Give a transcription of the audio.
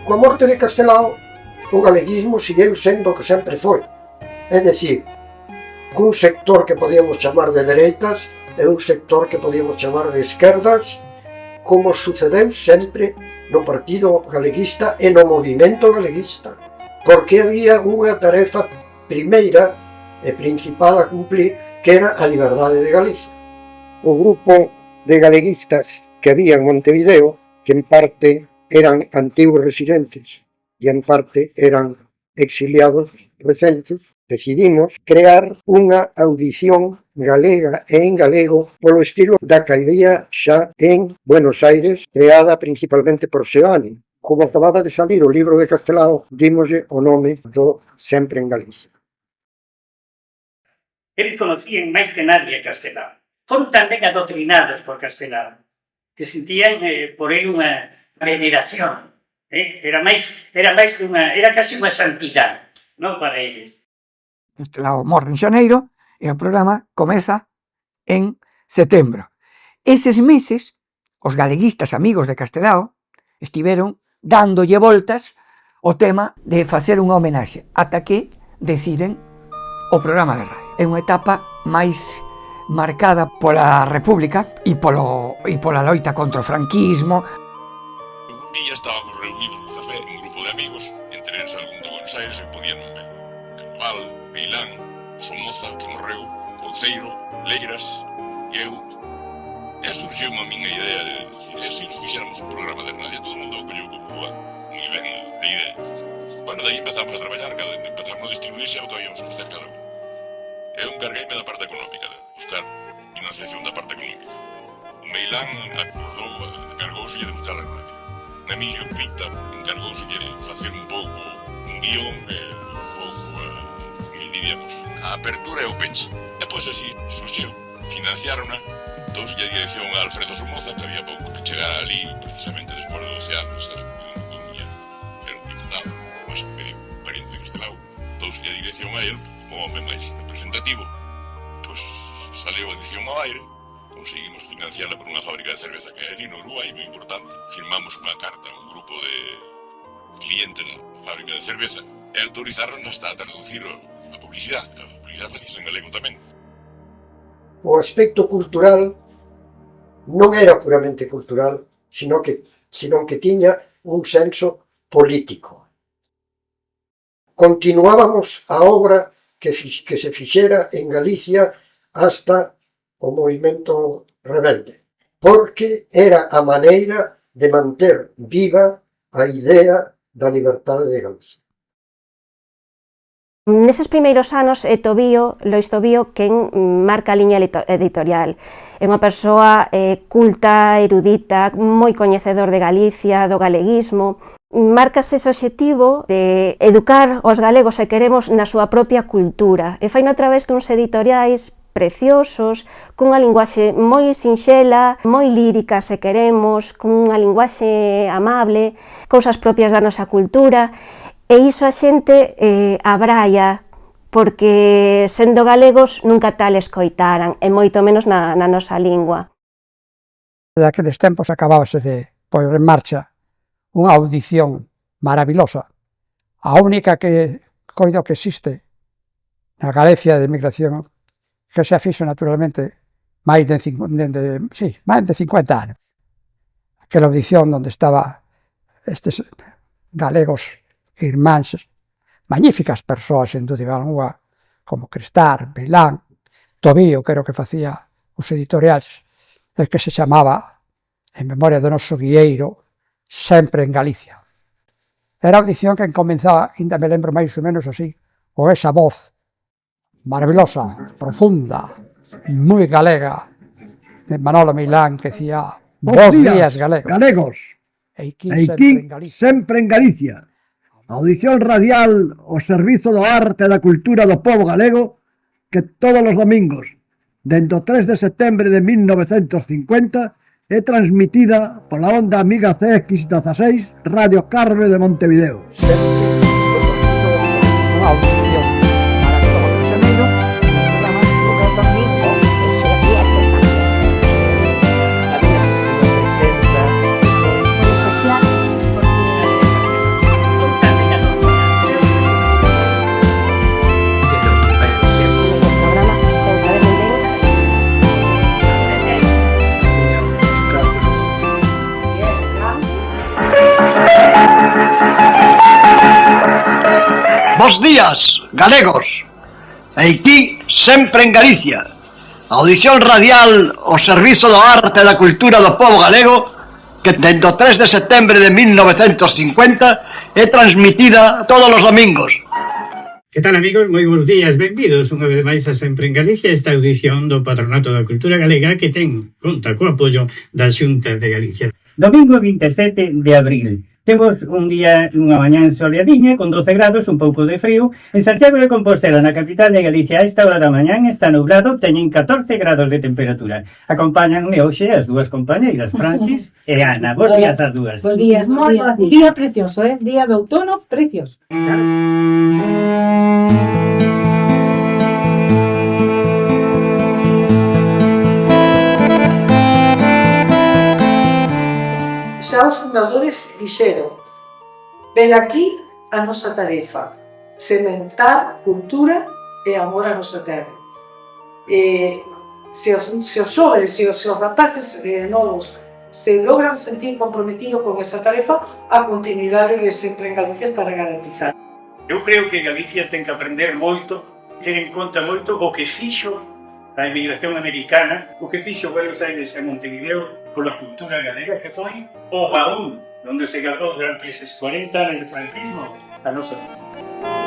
Coa morte de Castelao, o galeguismo seguiu sendo o que sempre foi. É dicir, cun sector que podíamos chamar de dereitas e un sector que podíamos chamar de esquerdas, como sucedeu sempre no Partido Galeguista e no movimento galeguista, porque había unha tarefa primeira e principal a cumplir, que era a liberdade de Galicia. O grupo de galeguistas que había en Montevideo, que en parte eran antigos residentes e en parte eran exiliados recentes, decidimos crear unha audición galega e en galego polo estilo da que había xa en Buenos Aires, creada principalmente por Seoane. Como acababa de salir o libro de Castelao, dimoslle o nome do Sempre en Galicia. Eles conocían máis que nadie Castelao. Foron tamén adoctrinados por Castelao, que sentían por ele unha veneración. Era casi unha santidade, non para eles. Castelao morre en xaneiro e o programa comeza en setembro. Eses meses, os galeguistas amigos de Castelao estiveron dándolle voltas o tema de facer unha homenaxe, ata que deciden o programa de radio. É unha etapa máis marcada pola República e pola loita contra o franquismo. Un día estábamos reunidos no café, un grupo de amigos, entre eles algún de Buenos Aires e podían ver Carval, Beilán, Somoza, que morreu, Couceiro, Leiras e eu. E surgiu a minha ideia de decir, se fixéramos un programa de radio, todo o mundo o colleu como moi ben a idea. Bueno, daí empezamos a traballar, empezamos a distribuir xa o que habíamos a facer cada un. Eu encargueime da parte económica, de buscar financiación da parte económica. O Meilán encargouse de buscar a radio. O Emilio Pita encargouse de facer un pouco un guión, un pouco, como diríamos, a apertura e o peche. E pois así surgiu, financiárona, douslle a dirección a Alfredo Somoza, que había pouco que chegar ali, precisamente despois de 12 anos, estás en Coruña, era un diputado, máis medio pariente de Castelao, douslle a dirección a él, como home máis representativo. Pois saleu a edición ao aire, conseguimos financiarla por unha fábrica de cerveza que hai ali no Uruguai, moi importante. Firmamos unha carta a un grupo de clientes da fábrica de cerveza e autorizaron hasta a traducir a publicidade. A publicidade facíase en galego tamén. O aspecto cultural non era puramente cultural, sino que tiña un senso político. Continuábamos a obra que se fixera en Galicia hasta o movimento rebelde, porque era a maneira de manter viva a idea da liberdade de Galicia. Neses primeiros anos, Lois Tobío, quen marca a liña editorial. É unha persoa culta, erudita, moi coñecedor de Galicia, do galeguismo. Marcase ese obxectivo de educar os galegos, se queremos, na súa propia cultura. E faino a través duns editoriais preciosos, cunha linguaxe moi sinxela, moi lírica, se queremos, cunha linguaxe amable, cousas propias da nosa cultura. E iso a xente abraia, porque sendo galegos nunca tal escoitaran, e moito menos na nosa lingua. Daqueles tempos acabábase de pôr en marcha unha audición maravillosa, a única que coido que existe na Galicia de Migración, que xa fixo naturalmente máis de 50 anos. Aquela audición onde estaba estes galegos irmáns, magníficas persoas, sen dúbida algunha, como Cristar, Beilán, Tobío, que era o que facía os editoriais, el que se chamaba, en memoria do noso guieiro, Sempre en Galicia. Era a audición que comenzaba, ainda me lembro máis ou menos así, con esa voz maravillosa, profunda, moi galega, de Manolo Meilán, que decía, bos días, galegos. Eiquín sempre en Galicia. Audición radial ao servizo do arte e da cultura do povo galego, que todos os domingos, dende o 3 de setembro de 1950, é transmitida pola onda amiga CX16 Radio Carme de Montevideo. Unha audición maravillosa de xaneiro, Los domingos se había que cambiar. Había unha presenza Muy especial, porque Bos días, galegos. Aquí sempre en Galicia. Audición radial ao servizo do arte e da cultura do povo galego que dende o 3 de setembro de 1950 é transmitida todos os domingos. Que tal, amigos? Moi bons días, benvidos unha vez máis a Sempre en Galicia, esta audición do Patronato da Cultura Galega que conta co apoio da Xunta de Galicia. Domingo 27 de abril. Temos un día, unha mañá soleadiña, con 12 grados, un pouco de frío. En Santiago de Compostela, na capital de Galicia, a esta hora da mañán está nublado, teñen 14 grados de temperatura. Acompáñanme hoxe as dúas compañeiras, Francis e Ana. Bos días as dúas. Bos días, moi bons días. Día precioso, día de outono, precioso. Xa os fundadores dixeron: ven aquí a nosa tarefa, sementar cultura e amor a nosa terra. Se os xóvenes e os rapaces novos se logran sentir comprometidos con esa tarefa, a continuidade de Sempre en Galicia estará garantizada. Eu creo que Galicia ten que aprender moito, ter en conta moito o que fixo a emigración americana, o que fixo Buenos Aires e Montevideo pola cultura galega, que foi o baúl onde se guardou durante eses 40 anos de franquismo a nosa vida.